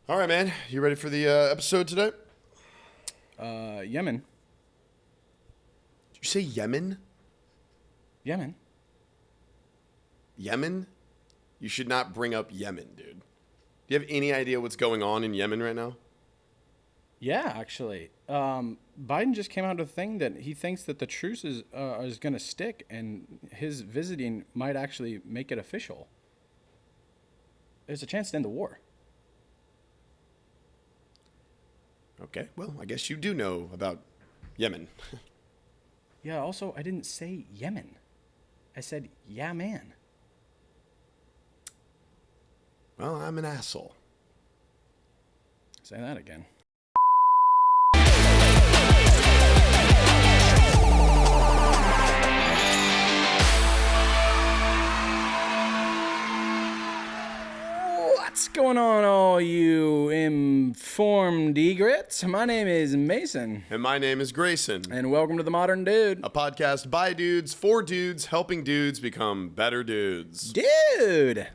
All right, man. You ready for the episode today? Yemen. Did you say Yemen? Yemen. Yemen? You should not bring up Yemen, dude. Do you have any idea what's going on in Yemen right now? Yeah, actually. Biden just came out with a thing that he thinks that the truce is going to stick, and his visiting might actually make it official. There's a chance to end the war. Okay, well, I guess you do know about Yemen. Yeah, also, I didn't say Yemen. I said, yeah, man. Well, I'm an asshole. Say that again. What's going on, all you informed egrets? My name is Mason, And my name is Grayson, and welcome to The Modern Dude. a podcast by dudes, for dudes, helping dudes become better dudes. Dude!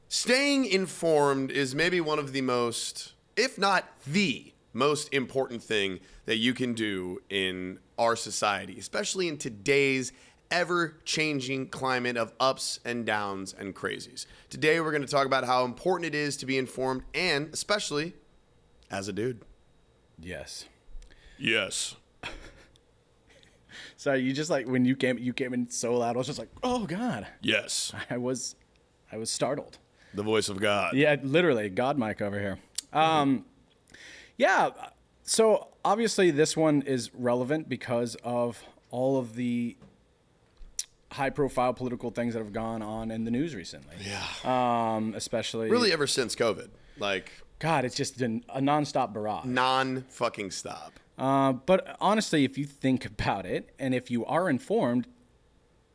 Staying informed is maybe one of the most, if not the most important thing that you can do in our society, especially in today's ever-changing climate of ups and downs and crazies. Today, we're going to talk about how important it is to be informed, and especially as a dude. Yes. Yes. Sorry, you just like, when you came in so loud, I was just like, oh, God. Yes. I was startled. The voice of God. Yeah, literally, God mic over here. Yeah, so obviously this one is relevant because of all of the high-profile political things that have gone on in the news recently. Yeah. Especially... Really ever since COVID. Like, God, it's just been a nonstop barrage. non-fucking stop. But honestly, if you think about it, and if you are informed,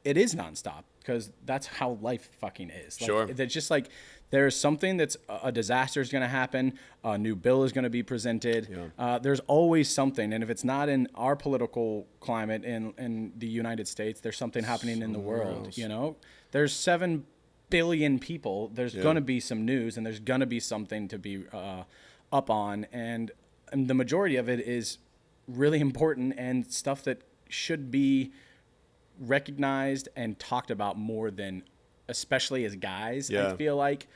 it is nonstop because that's how life fucking is. Like, Sure. It's just like there's something that's a disaster is going to happen. A new bill is going to be presented. Yeah. There's always something. And if it's not in our political climate in the United States, there's something happening in the world. else. You know, there's 7 billion people. There's Yeah. going to be some news, and there's going to be something to be up on. And the majority of it is really important and stuff that should be recognized and talked about more than, especially as guys. Yeah. I feel like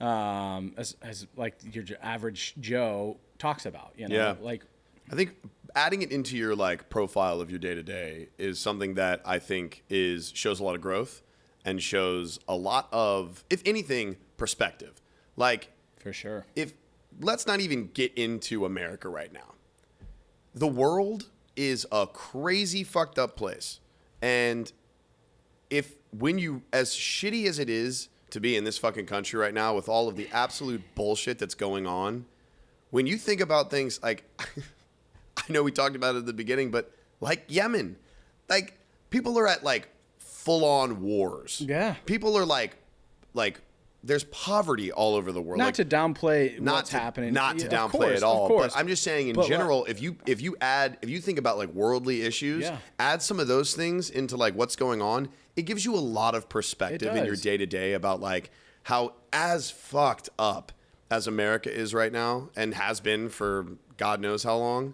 as like your average Joe talks about, you know. Yeah. Like, I think adding it into your like profile of your day to day is something that I think shows a lot of growth and shows a lot of, if anything, perspective. Like, for sure. let's not even get into America right now. The world is a crazy fucked up place. And as shitty as it is to be in this fucking country right now with all of the absolute bullshit that's going on, when you think about things like, I know we talked about it at the beginning, but like Yemen, like people are at like full on wars. Yeah. People are like there's poverty all over the world. Not Like, to downplay what's happening. Not to Yeah, downplay of course, it all. of course. But I'm just saying in But general, if you think about like worldly issues, Yeah. add some of those things into like what's going on, it gives you a lot of perspective in your does. day to day about like how as fucked up as America is right now and has been for God knows how long.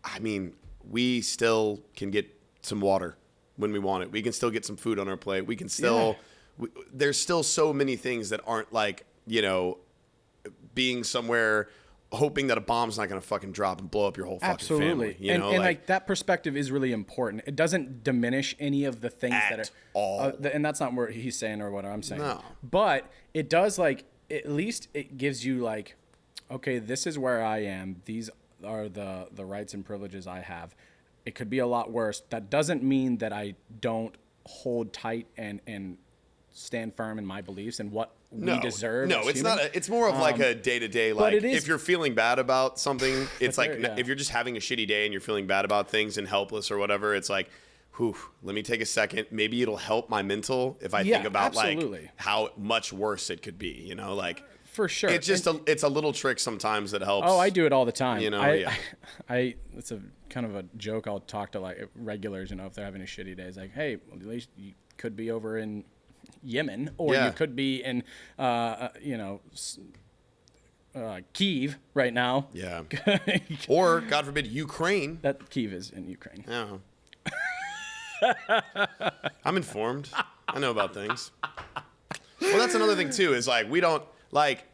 I mean, we still can get some water when we want it. We can still get some food on our plate. We can still there's still so many things that aren't like, you know, being somewhere hoping that a bomb's not going to fucking drop and blow up your whole fucking Absolutely. family. You know, and like that perspective is really important. It doesn't diminish any of the things that At are all. and that's not what he's saying or what I'm saying. No. But it does, like, at least it gives you like, okay, this is where I am. These are the rights and privileges I have. It could be a lot worse. That doesn't mean that I don't hold tight and stand firm in my beliefs and what we deserve. No, as it's humans. not. It's more of like a day to day. Like it is- if you're feeling bad about something, it's like yeah. if you're just having a shitty day and you're feeling bad about things and helpless or whatever, it's like, whew, let me take a second. Maybe it'll help my mental if I think about absolutely. like how much worse it could be. You know, like For sure. it's just it's a little trick sometimes that helps. Oh, I do it all the time. You know, I it's a kind of a joke. I'll talk to like regulars, you know, if they're having a shitty day. It's like, hey, well, at least you could be over in Yemen, or Yeah. you could be in, you know, Kyiv right now. Yeah. Or, God forbid, Ukraine. That Kyiv is in Ukraine. Yeah. I'm informed. I know about things. Well, that's another thing too. Is like we don't like.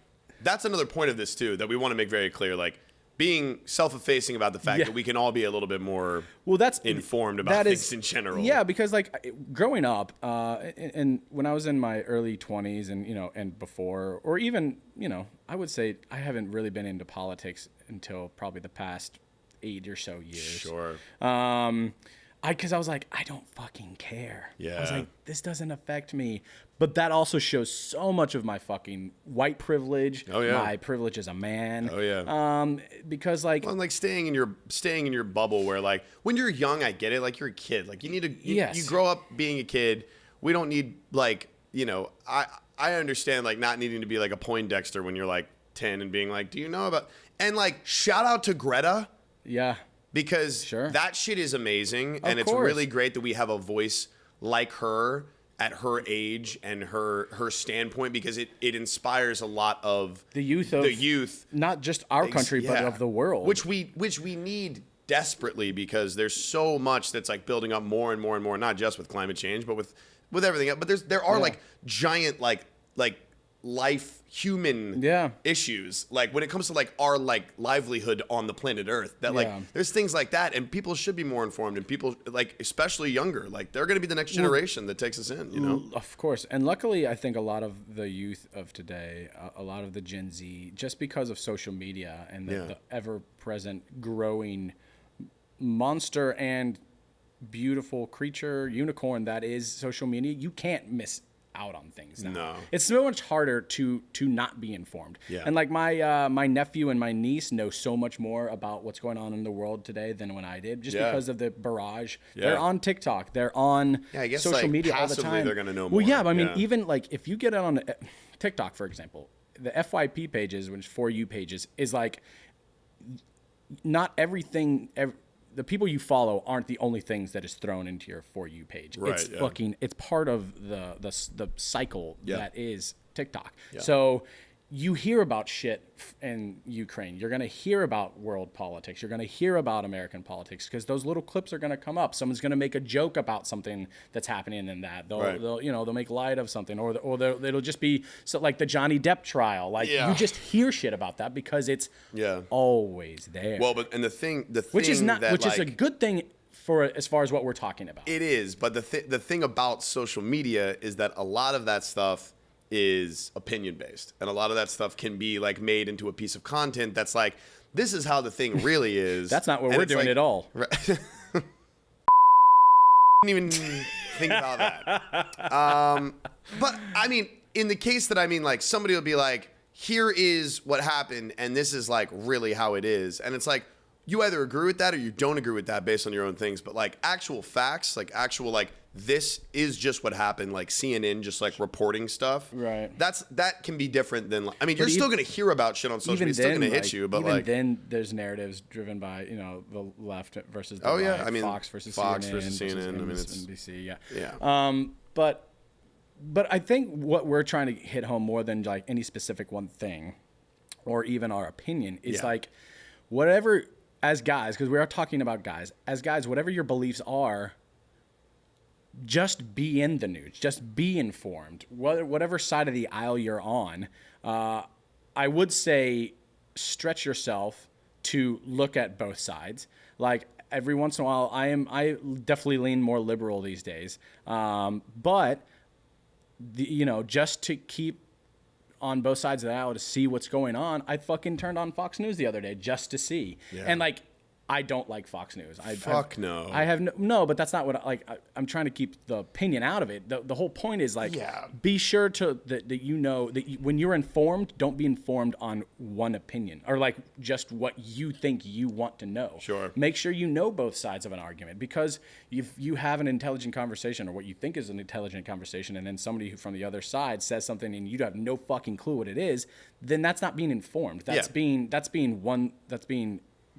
That's another point of this too that we want to make very clear. Like being self-effacing about the fact that we can all be a little bit more informed about things in general. Yeah, because like growing up, and when I was in my early 20s, and and before, or even I would say I haven't really been into politics until probably the past 8 or so years. Sure. Because I was like, I don't fucking care. Yeah. I was like, this doesn't affect me. But that also shows so much of my fucking white privilege. Oh yeah. My privilege as a man. Oh yeah. Because like, well, like staying in your bubble where like when you're young, I get it. Like you're a kid. Like you need to. You grow up being a kid. We don't need like I understand like not needing to be like a Poindexter when you're like 10 and being like, do you know about and like shout out to Greta. Yeah. Because that shit is amazing, and it's really great that we have a voice like her at her age and her standpoint, because it inspires a lot of the youth, not just our country, but of the world, which we need desperately, because there's so much that's like building up more and more and more, not just with climate change, but with everything else. But there are like giant like life human issues, like when it comes to like our like livelihood on the planet Earth, that like there's things like that, and people should be more informed, and people like especially younger, like they're going to be the next generation that takes us in, Of course. And luckily I think a lot of the youth of today, a lot of the Gen Z, just because of social media and the ever-present growing monster and beautiful creature unicorn that is social media, you can't miss out on things now. No. It's so much harder to not be informed. Yeah. And like my nephew and my niece know so much more about what's going on in the world today than when I did, just because of the barrage. Yeah. They're on TikTok. They're on I guess social like media all the passively time. they're going to know more. Well, yeah, but I mean, even like if you get on TikTok, for example, the FYP pages, which For You pages, is like not everything. The people you follow aren't the only things that is thrown into your For You page. Right, It's part of the cycle that is TikTok. Yeah. So you hear about shit in Ukraine. You're going to hear about world politics. You're going to hear about American politics, because those little clips are going to come up. Someone's going to make a joke about something that's happening in that. They'll make light of something, or it'll just be like the Johnny Depp trial. Like you just hear shit about that because it's always there. Well, but and the thing which is is a good thing for as far as what we're talking about. It is, but the thing about social media is that a lot of that stuff is opinion based, and a lot of that stuff can be like made into a piece of content that's like, this is how the thing really is. That's not what we're doing at all. Right. Didn't even think about that. But I mean, in the case that like somebody will be like, here is what happened, and this is like really how it is, and it's like you either agree with that or you don't agree with that based on your own things. But like actual facts, like actual like this is just what happened, like CNN just like reporting stuff. Right. That can be different than, I mean, you're still going to hear about shit on social media. It's still going to hit you, but even like then there's narratives driven by, the left versus the right. I mean, Fox versus CNN versus I mean, it's NBC, yeah. But I think what we're trying to hit home more than like any specific one thing or even our opinion is like whatever, as guys, because we are talking about guys, as guys, whatever your beliefs are, just be in the news, just be informed, whatever side of the aisle you're on. I would say stretch yourself to look at both sides. Like every once in a while, I definitely lean more liberal these days. But just to keep on both sides of the aisle to see what's going on, I fucking turned on Fox News the other day just to see. Yeah. And like, I don't like Fox News. No. I have no, but that's not what I'm trying to keep the opinion out of it. The whole point is like, be sure that when you're informed, don't be informed on one opinion or like just what you think you want to know. Sure. Make sure you know both sides of an argument, because if you have an intelligent conversation or what you think is an intelligent conversation, and then somebody who from the other side says something and you have no fucking clue what it is, then that's not being informed. That's being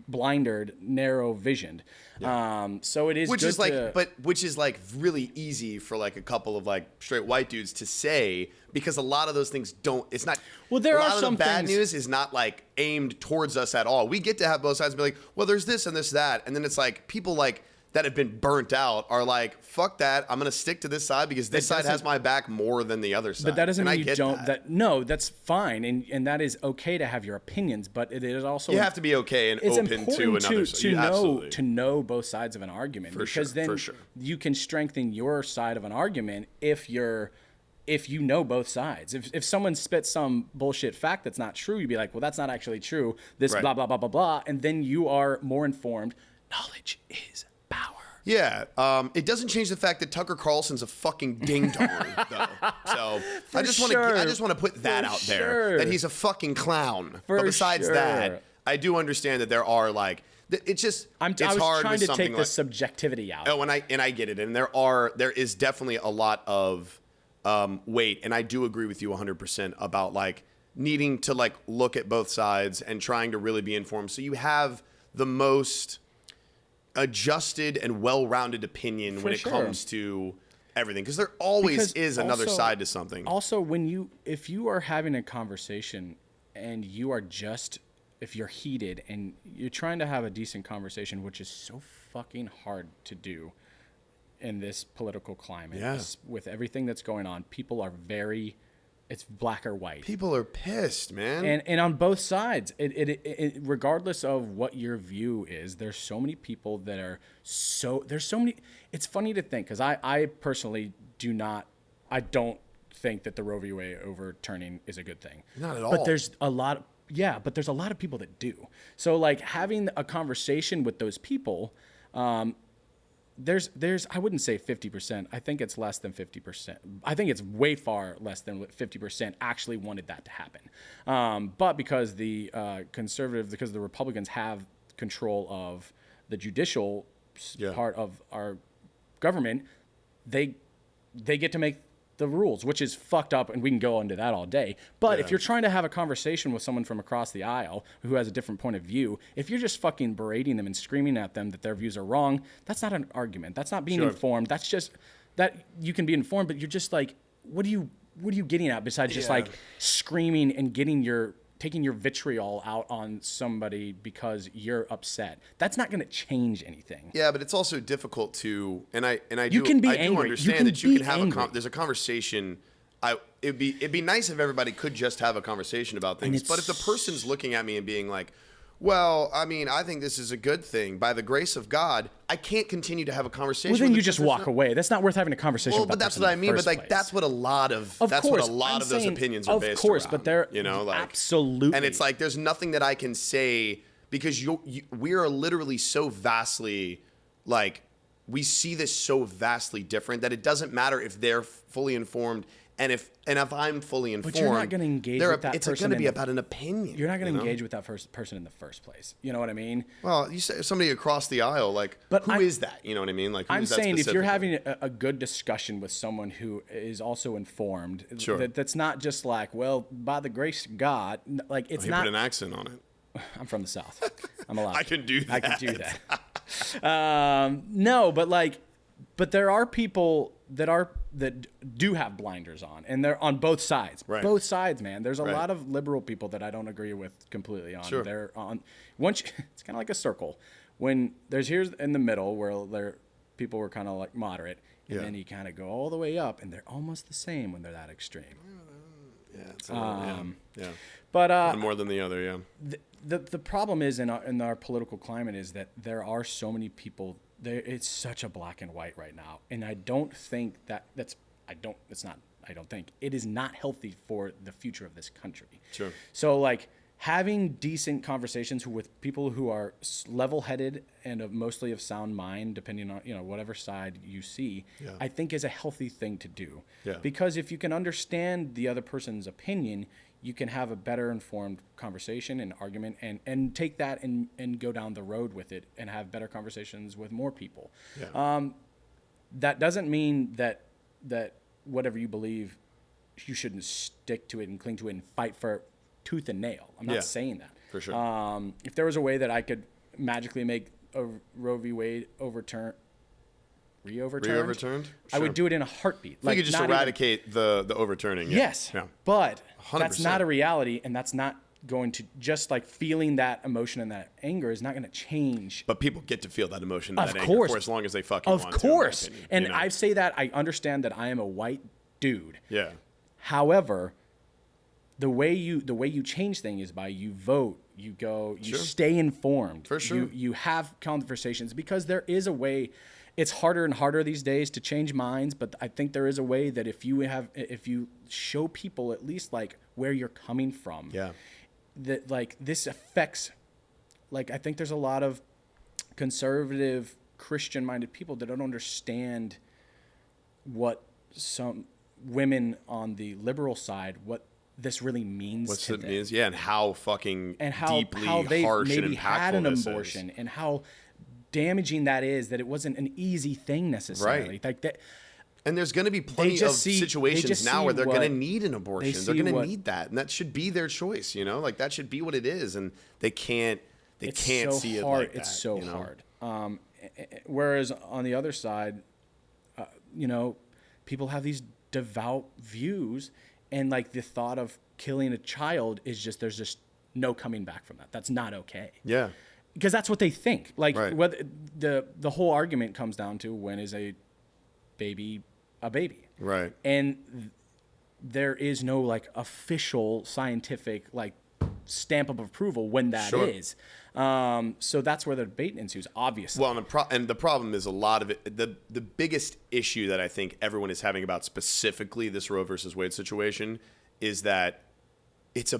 blindered, narrow visioned. So it is which good is like, to, which is like really easy for like a couple of like straight white dudes to say, because a lot of those things don't. It's not. Well, there a lot are of some the bad things- news is not like aimed towards us at all. We get to have both sides and be like, well, there's this and this that, and then it's like people like that have been burnt out are like, fuck that. I'm gonna stick to this side because this side has my back more than the other side. But that doesn't And I mean you get don't. that. No, that's fine, and that is okay to have your opinions. But it is also You have to be okay and it's open important to another to side. know Absolutely. to know both sides of an argument For because sure, then for sure. you can strengthen your side of an argument if you know both sides. If someone spits some bullshit fact that's not true, you'd be like, well, that's not actually true. This Right. blah blah blah blah blah, and then you are more informed. Knowledge is power. Yeah, it doesn't change the fact that Tucker Carlson's a fucking ding dong, though. So I just want to, sure. I just want to put that For out there sure. that he's a fucking clown. For But besides sure. that, I do understand that there are like, it's just, I it's was hard trying with to something take the like, subjectivity out. oh, and I get it, and there is definitely a lot of weight, and I do agree with you 100% about like needing to like look at both sides and trying to really be informed, so you have the most adjusted and well-rounded opinion when it sure. comes to everything, because there always Because is another also- side to something. Also, if you are having a conversation and you are just, if you're heated and you're trying to have a decent conversation, which is so fucking hard to do in this political climate, Yeah. with everything that's going on, people are it's black or white. People are pissed, man. And on both sides, regardless of what your view is, there's so many people that are there's so many. It's funny to think, because I personally don't think that the Roe v. Wade overturning is a good thing. Not at all. But there's a lot of people that do. So like having a conversation with those people, there's I wouldn't say 50%. I think it's less than 50%. I think it's way far less than what 50% actually wanted that to happen. But because the because the Republicans have control of the judicial part of our government, they get to make the rules, which is fucked up, and we can go into that all day. But if you're trying to have a conversation with someone from across the aisle who has a different point of view, if you're just fucking berating them and screaming at them that their views are wrong, that's not an argument. That's not being informed. That's just that you can be informed, but you're just like, what are you getting at besides just like screaming and taking your vitriol out on somebody because you're upset? That's not going to change anything. Yeah, but it's also difficult to, and I You can be I do angry. You understand can that you be can have angry. there's a conversation. It'd be nice if everybody could just have a conversation about things. But if the person's looking at me and being like, well, I mean, I think this is a good thing. By the grace of God, I can't continue to have a conversation. Well, then with you the just person. walk away. That's not worth having a conversation Well, with but that that's person what I in the mean. But first like, place. that's what a lot of Of that's course, what a lot I'm of those saying- opinions are of based course, around. but they're you know, like absolutely. And it's like there's nothing that I can say because we are literally so vastly like we see this so vastly different that it doesn't matter if they're fully informed and if I'm fully informed. But you're not going to engage with that It's person. going to be about an opinion. You're not going you to know? engage with that first person in the first place. You know what I mean? Well, you say somebody across the aisle, like, But who is that? You know what I mean? Like, who I'm is that saying if you're specifically? having a good discussion with someone who is also informed, Sure. that's not just like, well, by the grace of God, like it's He not. put an accent on it. I'm from the South. I'm allowed. I can do I can that. do that. No, but there are people that do have blinders on, and they're on both sides. Right. Both sides, man. There's a Right. lot of liberal people that I don't agree with completely on. Sure. They're on it's kind of like a circle. When there's here's in the middle where people were kind of like moderate, and Yeah. then you kind of go all the way up, and they're almost the same when they're that extreme. Yeah, it's a little, yeah. But One more than the other, yeah. the problem is in our political climate is that there are so many people there. It's such a black and white right now, and I don't think it is not healthy for the future of this country. Sure. So like having decent conversations with people who are level-headed and mostly of sound mind, depending on whatever side you see, Yeah. I think is a healthy thing to do. Yeah. Because if you can understand the other person's opinion, you can have a better informed conversation and argument and take that and go down the road with it and have better conversations with more people. Yeah. That doesn't mean that whatever you believe, you shouldn't stick to it and cling to it and fight for tooth and nail. I'm not Yeah. saying that. For sure. If there was a way that I could magically make a Roe v. Wade overturned. Re-overturned? I would do it in a heartbeat. You could just eradicate the overturning. Yes. Yeah. But 100%. that's not a reality, and that's not going to, just like feeling that emotion and that anger is not going to change. But people get to feel that emotion and Of that course. anger for as long as they fucking Of want course. to. In my opinion, And you know? I say that, I understand that I am a white dude. Yeah. However, the way you change things is by you vote, you go, you stay informed. For sure. You have conversations, because there is a way. It's harder and harder these days to change minds, but I think there is a way that if you show people at least like where you're coming from, Yeah. that like this affects, like I think there's a lot of conservative Christian minded people that don't understand what some women on the liberal side, what this really means What's to it them. means? Yeah, and how fucking And deeply how they harsh and maybe impactful had an this abortion, is. and how damaging that is, that it wasn't an easy thing necessarily. Right. Like that. And there's going to be plenty of just see- situations they just now see where they're going to what- need an abortion. They're see going to what- need that, and that should be their choice. You know, like that should be what it is, and they can't. They It's can't so see it hard. like that. It's so you know? hard. Whereas on the other side, people have these devout views, and like the thought of killing a child is just, there's just no coming back from that. That's not okay. Yeah. Because that's what they think. Like Right. whether the whole argument comes down to, when is a baby a baby? Right. And there is no like official scientific like stamp of approval when that Sure. is. So that's where the debate ensues, obviously. Well, and the problem is a lot of it. The biggest issue that I think everyone is having about specifically this Roe versus Wade situation is that it's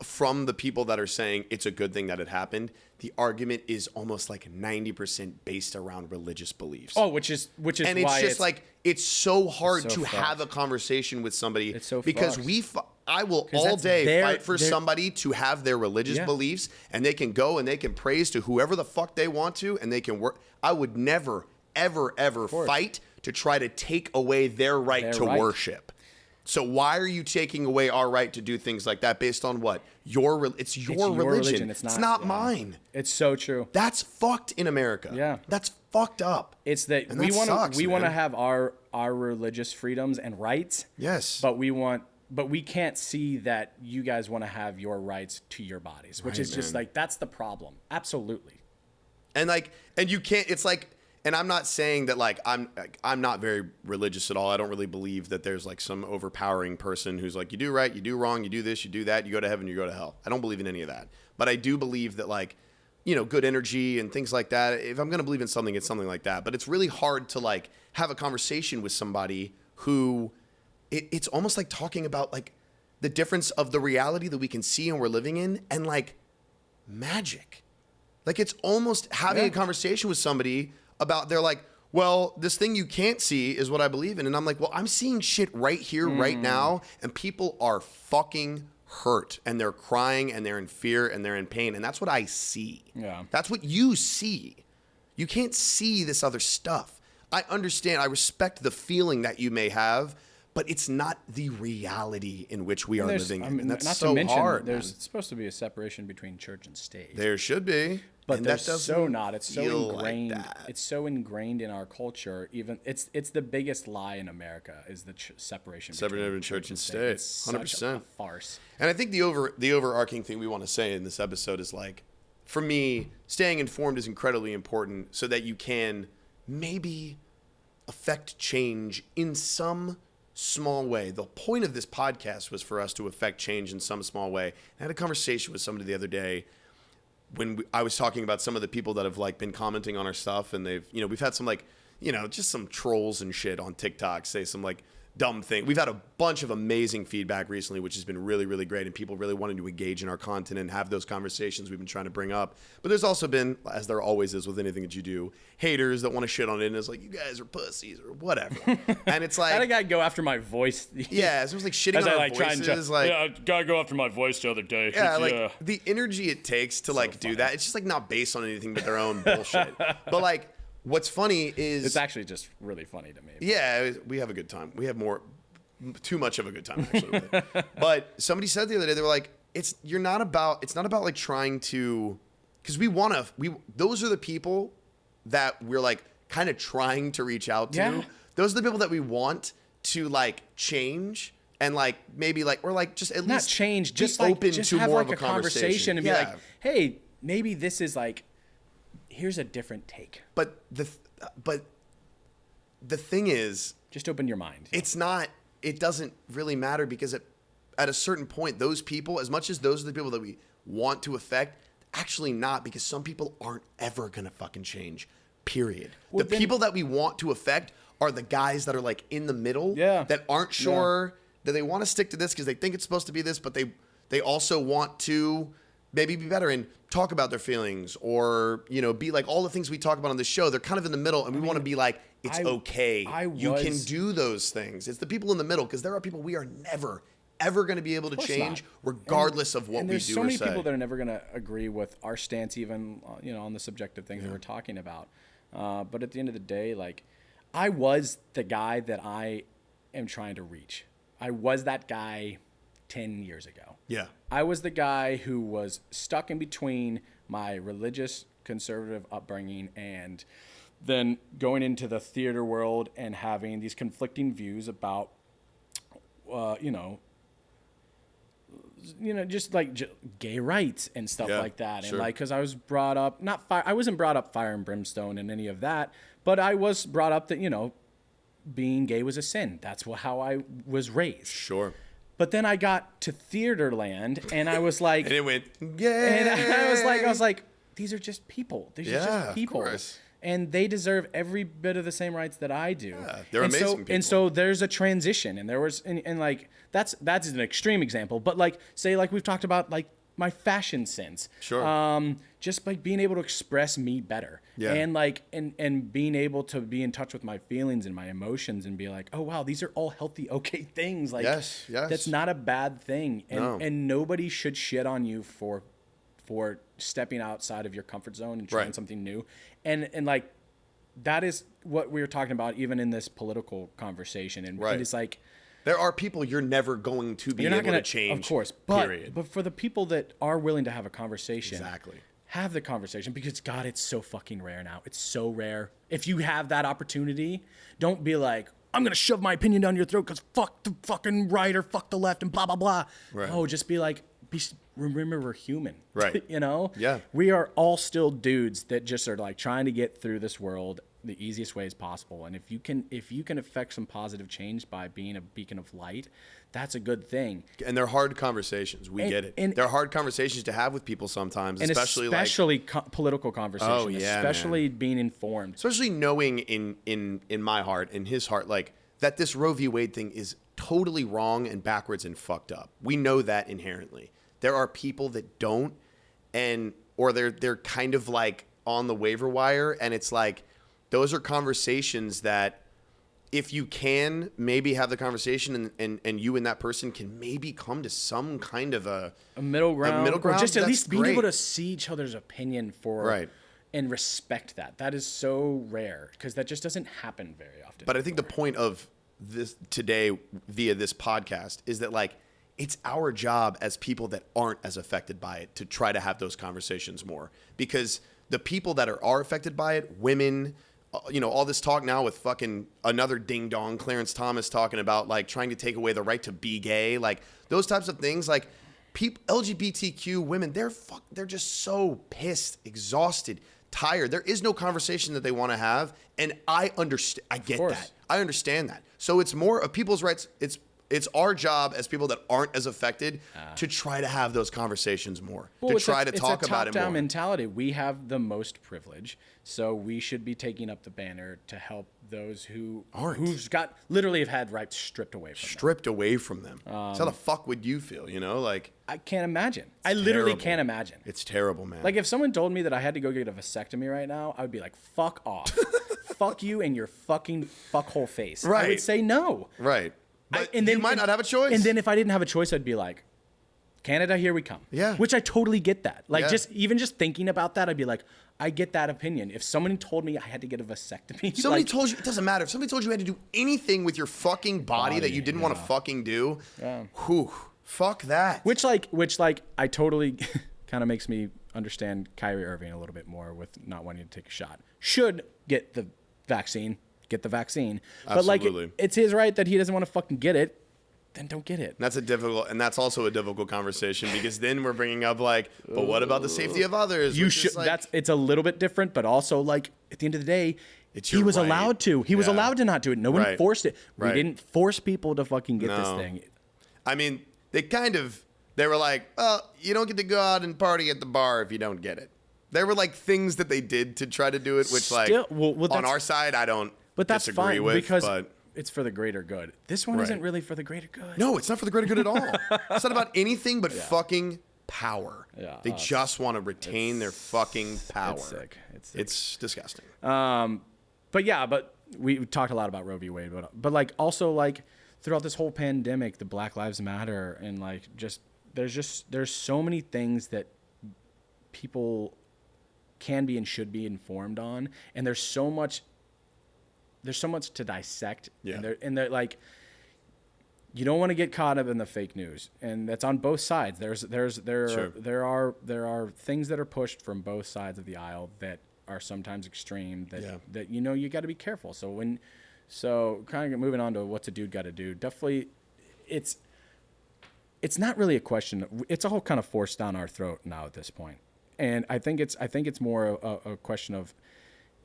from the people that are saying it's a good thing that it happened. The argument is almost like 90% based around religious beliefs. Oh, which is and why it's just like it's so hard It's so to fucked. have a conversation with somebody It's so because fucked. I will 'Cause all that's day fight for somebody to have their religious Yeah. beliefs, and they can go and they can praise to whoever the fuck they want to, and they can work. I would never, ever fight to try to take away their right Their to right. worship. So why are you taking away our right to do things like that based on what? It's your religion. It's not yeah. mine. It's so true. That's fucked in America. Yeah. That's fucked up. It's that And we that want sucks, to man. have our religious freedoms and rights. Yes. But we can't see that you guys want to have your rights to your bodies, which Right, is just man. like, that's the problem. Absolutely. And you can't, it's like, and I'm not saying that like I'm not very religious at all. I don't really believe that there's like some overpowering person who's like, you do right, you do wrong, you do this, you do that, you go to heaven, you go to hell. I don't believe in any of that. But I do believe that like, good energy and things like that. If I'm going to believe in something, it's something like that. But it's really hard to like have a conversation with somebody who it's almost like talking about like the difference of the reality that we can see and we're living in and like magic. Like it's almost having a conversation with somebody about, they're like, well, this thing you can't see is what I believe in. And I'm like, well, I'm seeing shit right here, right now. And people are fucking hurt and they're crying and they're in fear and they're in pain. And that's what I see. Yeah. That's what you see. You can't see this other stuff. I understand. I respect the feeling that you may have, but it's not the reality in which we are living in. And that's not so to mention, hard. there's Man. supposed to be a separation between church and state. There should be. But and there's that so doesn't not. It's so feel like ingrained. that. It's so ingrained in our culture. Even it's the biggest lie in America is the separation between church and state. It's such 100%. a farce. And I think the overarching thing we want to say in this episode is like, for me, staying informed is incredibly important so that you can maybe affect change in some small way. The point of this podcast was for us to affect change in some small way. I had a conversation with somebody the other day when I was talking about some of the people that have like been commenting on our stuff, and we've had some like, just some trolls and shit on TikTok say some like dumb thing. We've had a bunch of amazing feedback recently, which has been really, really great, and people really wanting to engage in our content and have those conversations we've been trying to bring up. But there's also been, as there always is with anything that you do, haters that want to shit on it, and it's like, you guys are pussies or whatever. And it's like, How did I go after my voice? yeah, it was like shitting on our voices. Like, yeah, I gotta go after my voice the other day. yeah, like the energy it takes to like do that, it's just like not based on anything but their own bullshit. But like, what's funny is it's actually just really funny to me. yeah, we have a good time. We have too much of a good time actually with it. But somebody said the other day, they were like, it's not about like trying to because those are the people that we're like kind of trying to reach out to. Yeah. Those are the people that we want to like change and like maybe like or like just at least not change, be just like open just to have more like of a conversation and be Yeah. like, hey, maybe this is like, here's a different take. But the thing is, Just open your mind. it doesn't really matter because at a certain point, those people, as much as those are the people that we want to affect, actually not, because some people aren't ever going to fucking change, period. Well, the people that we want to affect are the guys that are like in the middle, that aren't sure that they want to stick to this because they think it's supposed to be this, but they also want to maybe be better and talk about their feelings or, you know, be like all the things we talk about on this show. They're kind of in the middle and we want to be like, it's okay. You can do those things. It's the people in the middle because there are people we are never, ever going to be able to change regardless of what we do or say. There's so many people that are never going to agree with our stance even, you know, on the subjective things that we're talking about. But at the end of the day, like, I was the guy that I am trying to reach. I was that guy 10 years ago. Yeah. I was the guy who was stuck in between my religious conservative upbringing and then going into the theater world and having these conflicting views about, just like gay rights and stuff like that. And like, cause I was brought up, I wasn't brought up fire and brimstone and any of that, but I was brought up that, you know, being gay was a sin. That's how I was raised. Sure. But then I got to Theaterland and I was like, and it went, yeah. And I was like, these are just people. These are just people. Of course. And they deserve every bit of the same rights that I do. Yeah, they're amazing people. And so there's a transition, and there was, and like that's an extreme example, but like say like we've talked about like my fashion sense. Sure. Just like being able to express me better. Yeah. And like and being able to be in touch with my feelings and my emotions and be like, oh wow, these are all healthy, okay things. Like yes. That's not a bad thing. And No. and nobody should shit on you for stepping outside of your comfort zone and trying Right. something new. And like that is what we were talking about even in this political conversation. And, Right. and it's like there are people you're never going to be you're able not gonna to change. Of course. But for the people that are willing to have a conversation. Exactly. Have the conversation because God, it's so fucking rare now. It's so rare. If you have that opportunity, don't be like, I'm going to shove my opinion down your throat because fuck the fucking right or fuck the left and blah, blah, blah. Right. Oh, just be like, remember we're human. Right. You know? Yeah. We are all still dudes that just are like trying to get through this world the easiest ways possible. And if you can affect some positive change by being a beacon of light, that's a good thing. And they're hard conversations. We get it. And they're hard conversations to have with people sometimes, and especially political conversations. Oh, yeah, especially being informed. especially knowing in my heart, in his heart, like that this Roe v. Wade thing is totally wrong and backwards and fucked up. We know that inherently. There are people that don't, or they're kind of like on the waiver wire, and it's like those are conversations that if you can maybe have the conversation and you and that person can maybe come to some kind of a middle ground, or just at that's least being great. able to see each other's opinion Right. and respect that. That is so rare because that just doesn't happen very often. But I think the point of this today via this podcast is that like it's our job as people that aren't as affected by it to try to have those conversations more, because the people that are affected by it, women, you know, all this talk now with fucking another ding dong, Clarence Thomas talking about like trying to take away the right to be gay, like those types of things, like LGBTQ women, they're just so pissed, exhausted, tired. There is no conversation that they want to have. And I understand, I get that. I understand that. So it's more of people's rights. It's our job as people that aren't as affected to try to have those conversations more, to try to talk about it more. It's a top-down mentality. We have the most privilege, so we should be taking up the banner to help those who who's got literally have had rights stripped away from them. So how the fuck would you feel? You know, like I can't imagine. I literally terrible. can't imagine. It's terrible, man. Like if someone told me that I had to go get a vasectomy right now, I would be like, "Fuck off, fuck you and your fucking fuckhole face." Right. I would say no. Right. But and then you might not have a choice. And then if I didn't have a choice, I'd be like, Canada, here we come. Yeah. Which I totally get that. Like Yeah. just thinking about that, I'd be like, I get that opinion. If someone told me I had to get a vasectomy, somebody like, told you, it doesn't matter. If somebody told you had to do anything with your fucking body that you didn't want to fucking do, whew, fuck that. which I totally kind of makes me understand Kyrie Irving a little bit more with not wanting to take a shot. Should get the vaccine. Get the vaccine. Absolutely. But it's his right that he doesn't want to fucking get it. Then don't get it. That's also a difficult conversation because then we're bringing up like, but what about the safety of others? You should. It's a little bit different, but also like at the end of the day, he was allowed to. He was allowed to not do it. No one forced it. We didn't force people to fucking get this thing. I mean, they were like, well, you don't get to go out and party at the bar if you don't get it. There were like things that they did to try to do it, which on our side, I don't disagree with. Because it's for the greater good. This one isn't really for the greater good. No, it's not for the greater good at all. It's not about anything but fucking power. Yeah, they just want to retain their fucking power. It's sick. It's disgusting. But we talked a lot about Roe v. Wade, but like also like throughout this whole pandemic, the Black Lives Matter and like there's so many things that people can be and should be informed on, and there's so much to dissect. Yeah. And they're like, you don't want to get caught up in the fake news, and that's on both sides. There are things that are pushed from both sides of the aisle that are sometimes extreme. That you got to be careful. So kind of moving on to what's a dude got to do. Definitely, it's not really a question. It's all kind of forced down our throat now at this point, and I think it's more a question of,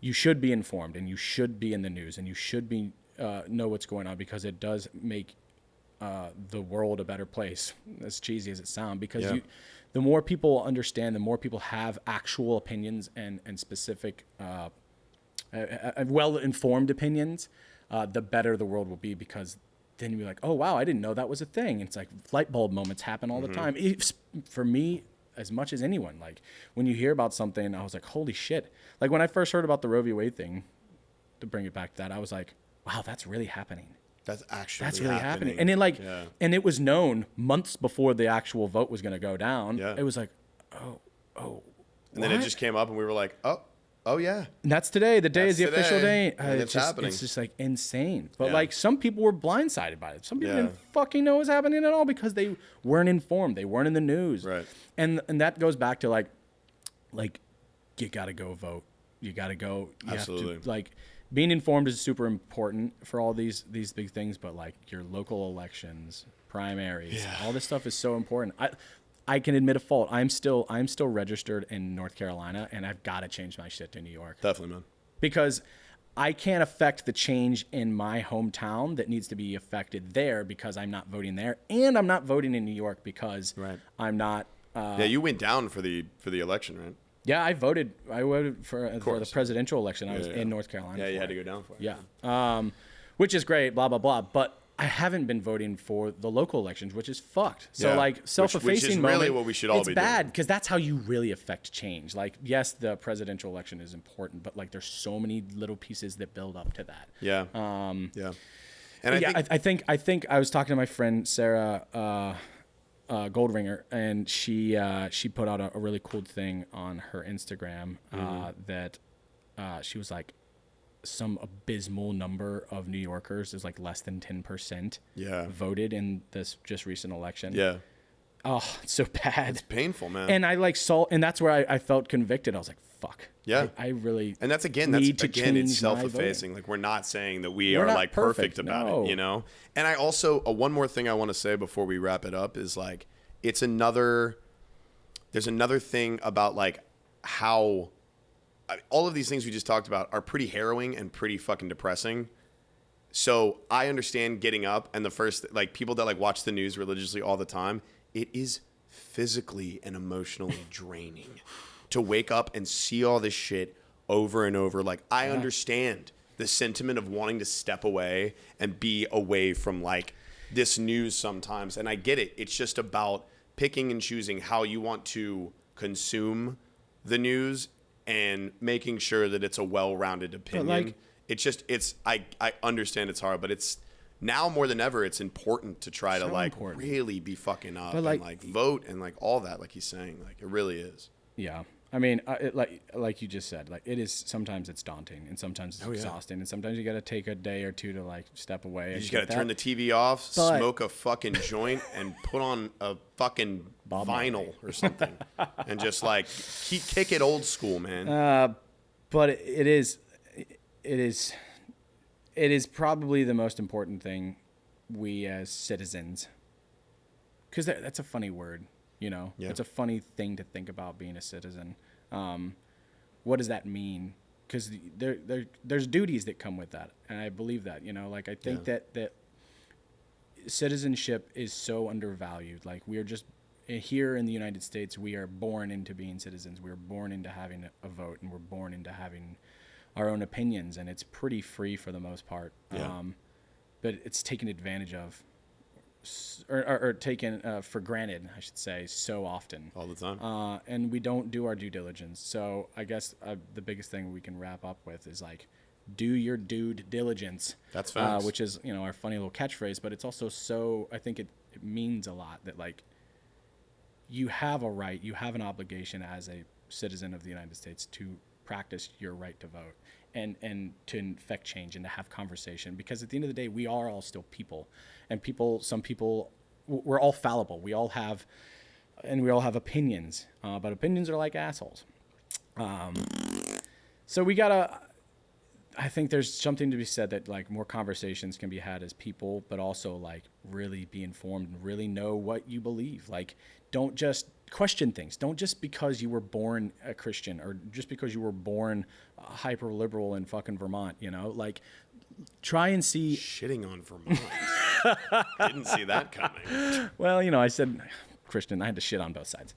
you should be informed and you should be in the news and you should be know what's going on, because it does make the world a better place, as cheesy as it sounds, because the more people understand, the more people have actual opinions and specific well-informed opinions, the better the world will be, because then you're like, oh, wow, I didn't know that was a thing. And it's like light bulb moments happen all the time. For me, as much as anyone, like when you hear about something, I was like, holy shit. Like when I first heard about the Roe v. Wade thing, to bring it back to that, I was like, wow, that's really happening. That's really happening. And then and it was known months before the actual vote was going to go down. Yeah. It was like, and then it just came up and we were like, oh yeah. And that's today. The day is the official day. It's happening. It's just like insane. But like some people were blindsided by it. Some people didn't fucking know what was happening at all because they weren't informed. They weren't in the news. Right. And that goes back to like you got to go vote. You got to go. You Absolutely. have to, like, being informed is super important for all these big things, but like your local elections, primaries, all this stuff is so important. I can admit a fault. I'm still registered in North Carolina, and I've got to change my shit to New York. Definitely, man. Because I can't affect the change in my hometown that needs to be affected there, because I'm not voting there, and I'm not voting in New York because I'm not. You went down for the election, right? Yeah, I voted. For the presidential election. I was in North Carolina. Yeah, you had to go down for it. Yeah, which is great. Blah blah blah. But I haven't been voting for the local elections, which is fucked. So like self-effacing which is moment. really what we should all be doing. It's bad because that's how you really affect change. Like, yes, the presidential election is important, but like there's so many little pieces that build up to that. Yeah. And I think I was talking to my friend Sarah Goldringer, and she put out a really cool thing on her Instagram that she was like, some abysmal number of New Yorkers, is like less than 10% voted in this just recent election. Yeah. Oh, it's so bad. It's painful, man. And I like saw, and that's where I felt convicted. I was like, fuck. Yeah. I really and that's it's self-effacing. Like, we're not saying that we're like perfect about it, you know? And I also, one more thing I want to say before we wrap it up is like, there's another thing about like how all of these things we just talked about are pretty harrowing and pretty fucking depressing. So I understand getting up and the first, like, people that like watch the news religiously all the time, it is physically and emotionally draining to wake up and see all this shit over and over. Like, I understand the sentiment of wanting to step away and be away from like this news sometimes. And I get it. It's just about picking and choosing how you want to consume the news and making sure that it's a well-rounded opinion. Like, I understand it's hard, but it's now more than ever, it's important to try to like really be fucking up and like vote and like all that, like he's saying, like it really is. Yeah. I mean, like you just said, like it is. Sometimes it's daunting, and sometimes it's exhausting, and sometimes you got to take a day or two to like step away. You just got to turn the TV off, smoke a fucking joint, and put on a fucking vinyl or something, and just like kick it old school, man. But it is probably the most important thing we as citizens, because that's a funny word, you know. Yeah. It's a funny thing to think about being a citizen. What does that mean? Because there's duties that come with that, and I believe that, you know. Like I think that citizenship is so undervalued. Like we are just here in the United States, we are born into being citizens. We're born into having a vote, and we're born into having our own opinions, and it's pretty free for the most part. Yeah. But it's taken advantage of, or taken for granted, I should say, so often. All the time. And we don't do our due diligence. So I guess the biggest thing we can wrap up with is like, do your due diligence. That's facts. Which is, you know, our funny little catchphrase, but it's also so, I think it means a lot that like, you have a right, you have an obligation as a citizen of the United States to practice your right to vote and to affect change and to have conversation, because at the end of the day, we are all still people, and some people, we're all fallible. We all have opinions, but opinions are like assholes. So we gotta, I think there's something to be said that like more conversations can be had as people, but also like really be informed and really know what you believe. Like, don't just question things. Don't just because you were born a Christian or just because you were born hyper liberal in fucking Vermont, you know, like try and see. Shitting on Vermont. Didn't see that coming. Well, you know, I said Christian, I had to shit on both sides.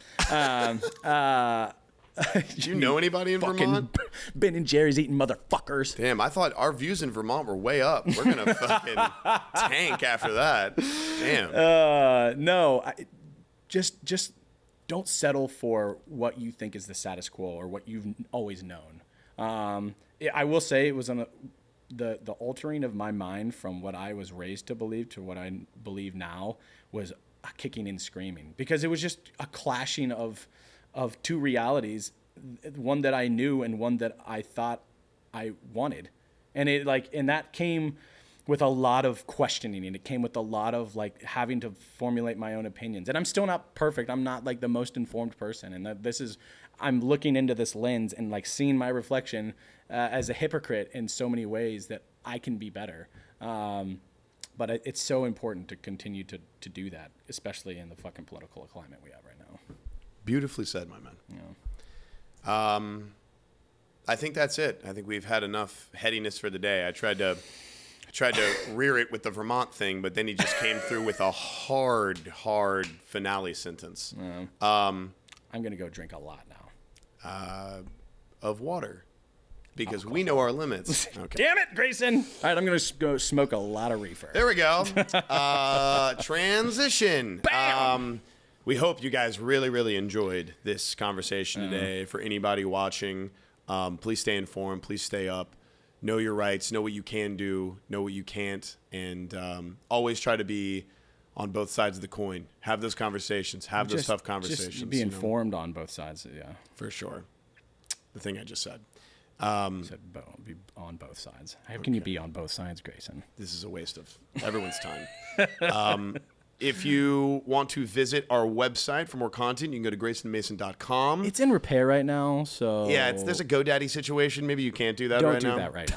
Do you know anybody in Vermont? Ben and Jerry's eating motherfuckers. Damn, I thought our views in Vermont were way up. We're gonna fucking tank after that. Damn. No, just don't settle for what you think is the status quo or what you've always known. I will say it was on the altering of my mind from what I was raised to believe to what I believe now was a kicking and screaming, because it was just a clashing of two realities, one that I knew and one that I thought I wanted. And that came with a lot of questioning, and it came with a lot of like having to formulate my own opinions. And I'm still not perfect. I'm not like the most informed person. And I'm looking into this lens and like seeing my reflection as a hypocrite in so many ways that I can be better. But it's so important to continue to do that, especially in the fucking political climate we have right now. Beautifully said, my man. Yeah. I think that's it. I think we've had enough headiness for the day. I tried to rear it with the Vermont thing, but then he just came through with a hard finale sentence. I'm gonna go drink a lot now. Of water, because we know our limits. Okay. Damn it, Grayson! All right, I'm gonna go smoke a lot of reefer. There we go. Transition. Bam! We hope you guys really enjoyed this conversation today. For anybody watching, please stay informed. Please stay up. Know your rights. Know what you can do. Know what you can't. And always try to be on both sides of the coin. Have those conversations. Have those tough conversations. Just be informed on both sides. Yeah. For sure. The thing I just said. Said be on both sides. How can you be on both sides, Grayson? This is a waste of everyone's time. If you want to visit our website for more content, you can go to graysonmason.com. It's in repair right now, so... Yeah, there's a GoDaddy situation. Maybe you can't do that right now. Don't do that right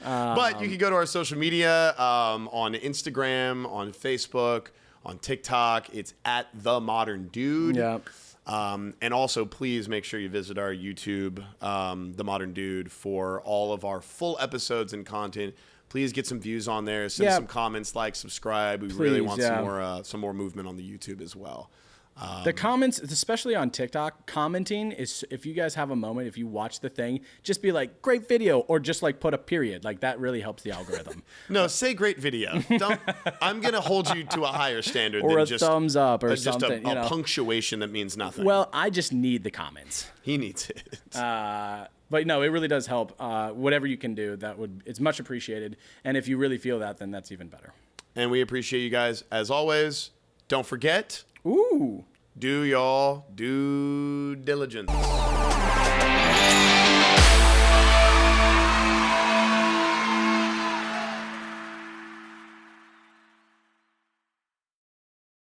now. But you can go to our social media on Instagram, on Facebook, on TikTok. It's at The Modern Dude. Yeah. And also, please make sure you visit our YouTube, The Modern Dude, for all of our full episodes and content. Please get some views on there. Send some comments, like, subscribe. We really want some more movement on the YouTube as well. The comments, especially on TikTok, commenting is, if you guys have a moment, if you watch the thing, just be like, great video, or just like put a period. Like that really helps the algorithm. No, say great video. I'm going to hold you to a higher standard or than a just thumbs up or just something. a punctuation that means nothing. Well, I just need the comments. He needs it. But no, it really does help. Whatever you can do, it's much appreciated. And if you really feel that, then that's even better. And we appreciate you guys as always. Don't forget. Ooh. Do y'all due diligence.